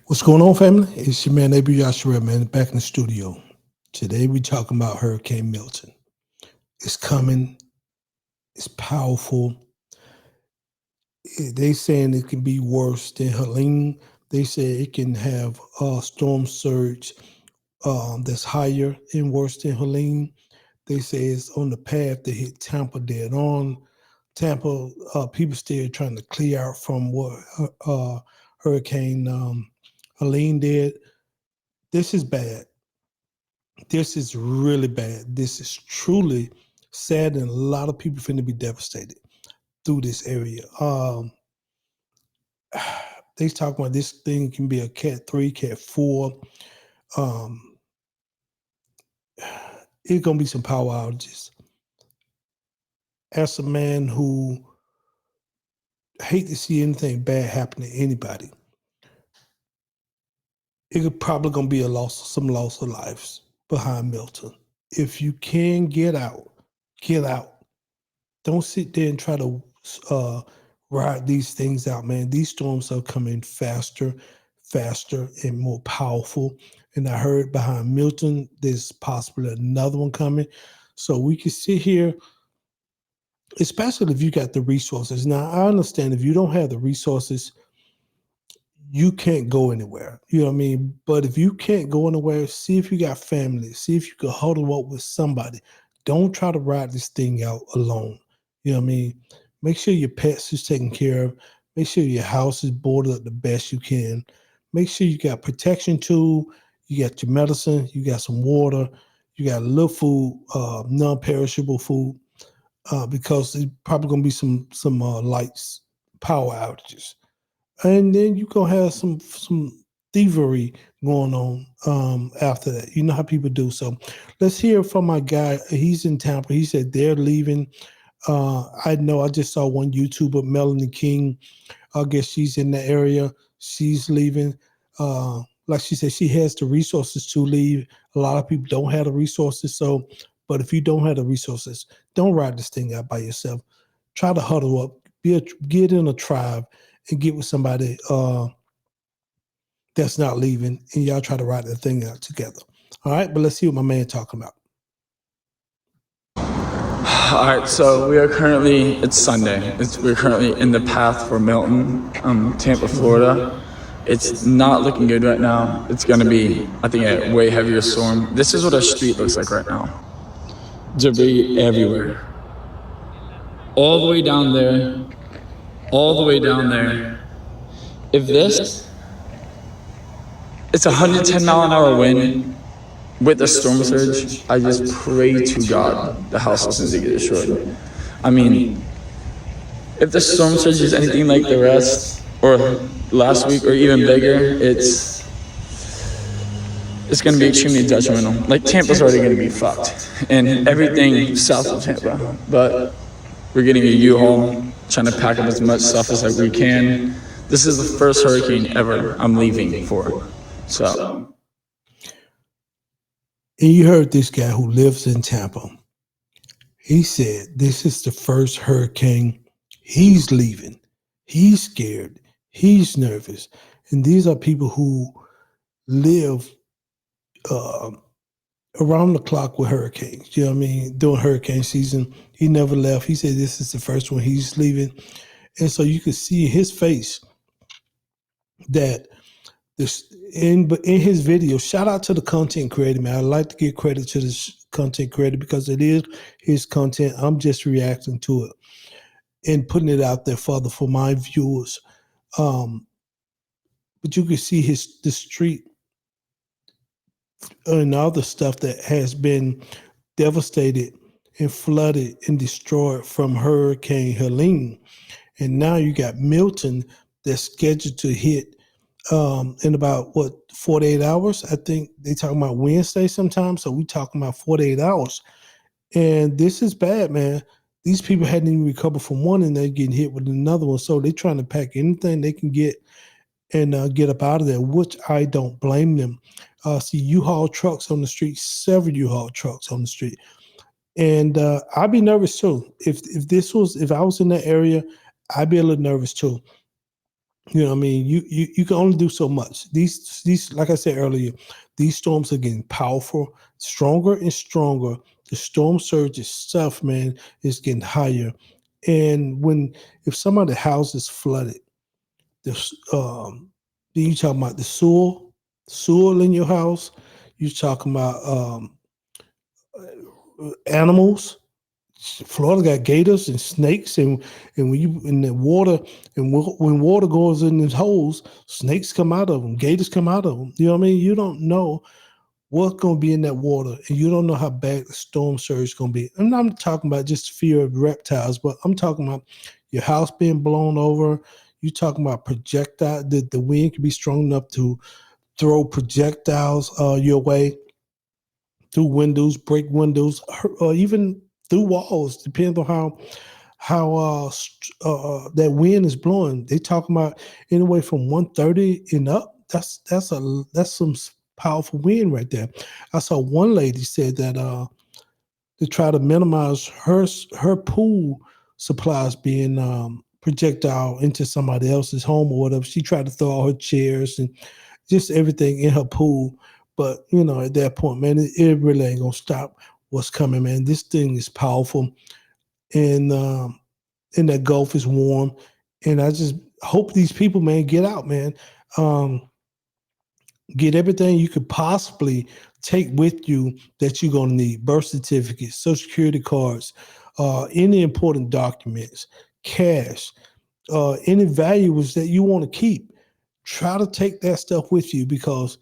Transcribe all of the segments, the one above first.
What's going on, family? It's your man, Abrew Yashar'el, man, back in the studio. Today we talking about Hurricane Milton. It's coming. It's powerful. They saying it can be worse than Helene. They say it can have a storm surge that's higher and worse than Helene. They say it's on the path to hit Tampa dead on. Tampa, people still trying to clear out from what Hurricane Helene did. This is bad. This is really bad. This is truly sad, and a lot of people finna be devastated through this area. They talk about this thing can be a Cat 3, Cat 4. Um, it's gonna be some power outages. As a man who hate to see anything bad happen to anybody, it's probably gonna be some loss of lives behind Milton. If you can get out, get out. Don't sit there and try to ride these things out, man. These storms are coming faster, faster, and more powerful. And I heard behind Milton, there's possibly another one coming. So we can sit here, especially if you got the resources. Now, I understand if you don't have the resources, you can't go anywhere. You know what I mean? But if you can't go anywhere, see if you got family. See if you can huddle up with somebody. Don't try to ride this thing out alone. You know what I mean? Make sure your pets is taken care of. Make sure your house is boarded up the best you can. Make sure you got protection tool. You got your medicine. You got some water. You got a little food, non-perishable food, because there's probably gonna be some lights, power outages, and then you gonna have some thievery going on after that. You know how people do. So let's hear from my guy. He's in Tampa. He said they're leaving. I know. I just saw one YouTuber, Melanie King. I guess she's in the area. She's leaving. Like she said, she has the resources to leave. A lot of people don't have the resources. So, but if you don't have the resources, don't ride this thing out by yourself. Try to huddle up. Get in a tribe and get with somebody that's not leaving, and y'all try to ride the thing out together. All right, but let's see what my man talking about. All right, so we are currently, it's Sunday. We're currently in the path for Milton, Tampa, Florida. It's not looking good right now. It's going to be, I think, a way heavier storm. This is what our street looks like right now. Debris everywhere. All the way down there. All the way down there. If this, it's a 110 mile an hour wind with a storm surge, I just pray to God the house doesn't get destroyed. I mean, if the storm surge is anything like the rest, or last week, or even bigger, it's going to be extremely detrimental. Like, Tampa's already going to be fucked, and everything south of Tampa. But we're getting a U-Haul, trying to pack up as much stuff as we can. This is the first hurricane ever I'm leaving for. So. And you heard this guy who lives in Tampa. He said this is the first hurricane he's leaving. He's scared. He's nervous. And these are people who live around the clock with hurricanes. You know what I mean? During hurricane season, he never left. He said this is the first one he's leaving. And so you could see in his face that this in his video, shout out to the content creator, man. I like to give credit to this content creator because it is his content. I'm just reacting to it and putting it out there for my viewers. But you can see the street and all the stuff that has been devastated and flooded and destroyed from Hurricane Helene. And now you got Milton that's scheduled to hit in about 48 hours. I think they talking about Wednesday sometime. So we talking about 48 hours. And this is bad, man. These people hadn't even recovered from one and they're getting hit with another one. So they're trying to pack anything they can get and get up out of there, which I don't blame them. See U-Haul trucks on the street, several U-Haul trucks on the street. And I'd be nervous too. If I was in that area, I'd be a little nervous too. You know what I mean? You can only do so much. These like I said earlier, these storms are getting powerful, stronger and stronger. The storm surge itself, man, is getting higher. And if somebody's house is flooded, this then you talking about the soil in your house. You talking about animals. Florida got gators and snakes, and when you in the water, and when water goes in these holes, snakes come out of them, gators come out of them. You know what I mean? You don't know what's going to be in that water, and you don't know how bad the storm surge is going to be. And I'm not talking about just fear of reptiles, but I'm talking about your house being blown over. You talking about projectile, the wind can be strong enough to throw projectiles your way through windows, break windows, or even through walls, depending on how that wind is blowing. They talking about anywhere from 130 and up. That's some powerful wind right there. I saw one lady said that to try to minimize her pool supplies being projectile into somebody else's home or whatever. She tried to throw all her chairs and just everything in her pool. But at that point, man, it really ain't gonna stop what's coming, man. This thing is powerful, and that Gulf is warm, and I just hope these people, man, get out, man. Get everything you could possibly take with you that you're gonna need: birth certificates, social security cards, any important documents, cash, any valuables that you want to keep. Try to take that stuff with you, because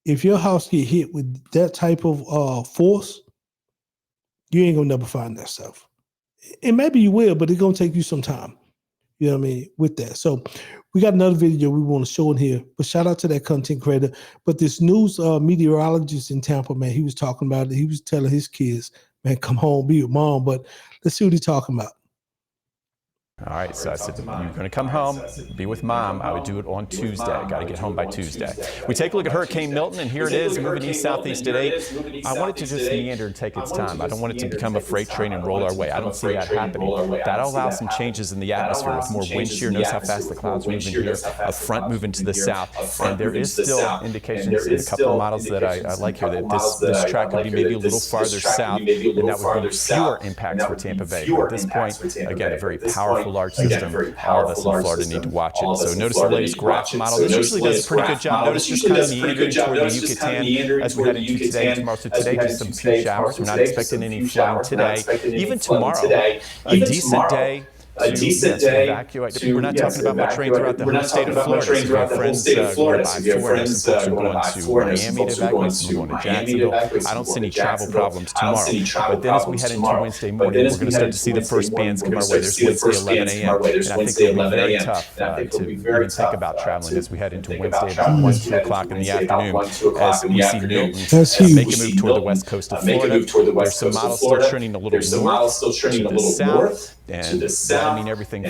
if your house get hit with that type of force, you ain't gonna never find that stuff. And maybe you will, but it's gonna take you some time. You know what I mean? With that. So we got another video we want to show in here. But shout out to that content creator. But this news meteorologist in Tampa, man, he was talking about it. He was telling his kids, man, come home, be with mom. But let's see what he's talking about. All right, so I said, you're going to come home, be with mom. I would do it on Tuesday. Got to get home by Tuesday. We take a look at Hurricane Milton, and here it is, moving east-southeast today. I want it to just meander and take its time. I don't want it to become a freight train and roll our way. I don't see that happening. That'll allow some changes in the atmosphere with more wind shear. Notice how fast the clouds move in here, a front moving to the south. And there is still indications in a couple of models that I like here that this track could be maybe a little farther south, and that would bring fewer impacts for Tampa Bay. But at this point, again, a very powerful large system. All of us in Florida need to watch it. So notice the latest graph model. This usually does a pretty good job. Notice just kind of meandering toward the Yucatan as we head into today and tomorrow. So today, just some few showers. We're not expecting any flooding today. Even tomorrow, a decent day to evacuate. We're not talking about much rain throughout the whole state of Florida. So if you have friends nearby Florida, some folks are going to Miami to evacuate, some are going to Jacksonville. I don't see any travel problems tomorrow. But then as we head into Wednesday morning, we're going to start to see the first bands come our way. There's Wednesday 11 a.m. And I think it'll be very tough to even think about traveling as we head into Wednesday about 1, 2 o'clock in the afternoon as we see Milton make a move toward the west coast of Florida. There's some models still trending a little north to the south. And that'll mean everything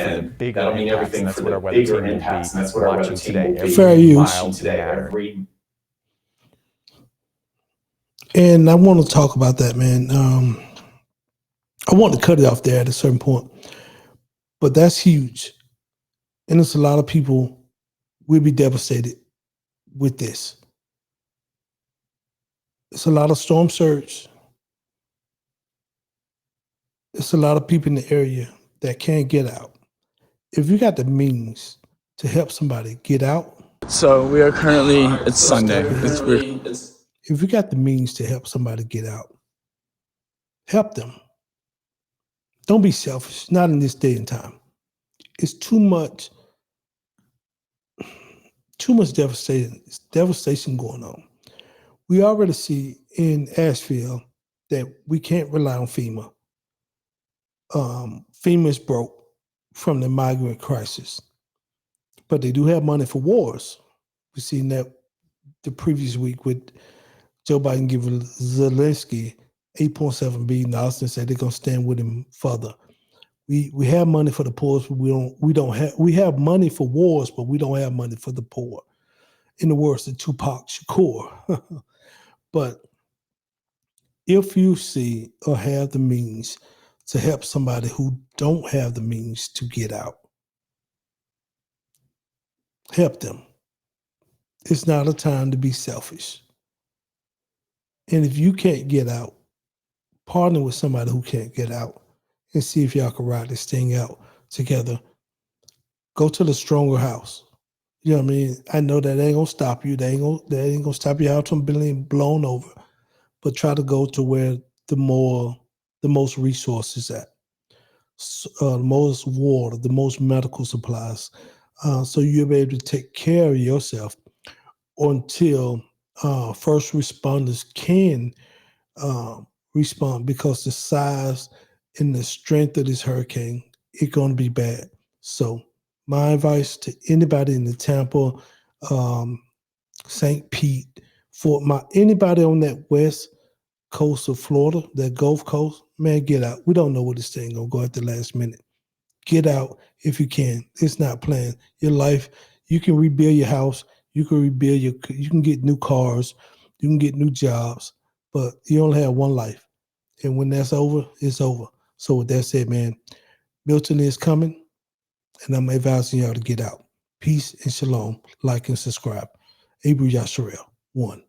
for the bigger impacts, and that's what our weather team will be watching today. Every mile matter. And I want to talk about that, man. I want to cut it off there at a certain point, but that's huge. And it's a lot of people will be devastated with this. It's a lot of storm surge. It's a lot of people in the area that can't get out. If you got the means to help somebody get out. So we are currently, it's Sunday. If you got the means to help somebody get out, help them. Don't be selfish, not in this day and time. It's too much devastation going on. We already see in Asheville that we can't rely on FEMA. FEMA is broke from the migrant crisis, but they do have money for wars. We've seen that the previous week with Joe Biden giving Zelensky $8.7 billion and said they're gonna stand with him further. We have money for the poor, but we have money for wars, but we don't have money for the poor. In the words of Tupac Shakur. But if you see or have the means to help somebody who don't have the means to get out, Help them. It's not a time to be selfish. And if you can't get out, partner with somebody who can't get out and see if y'all can ride this thing out together. Go to the stronger house. You know what I mean? I know that ain't gonna stop you. That ain't gonna stop your house from being blown over. But try to go to where the most resources at, the most water, the most medical supplies, so you'll be able to take care of yourself until first responders can respond, because the size and the strength of this hurricane, it's going to be bad. So my advice to anybody in the Tampa, St. Pete, Fort Mott, anybody on that west coast of Florida, that Gulf Coast, man, get out. We don't know where this thing gonna go at the last minute. Get out if you can. It's not planned. Your life, you can rebuild your house, you can get new cars, you can get new jobs, but you only have one life. And when that's over, it's over. So with that said, man, Milton is coming, and I'm advising y'all to get out. Peace and shalom. Like and subscribe. Abrew Yashar'el 1.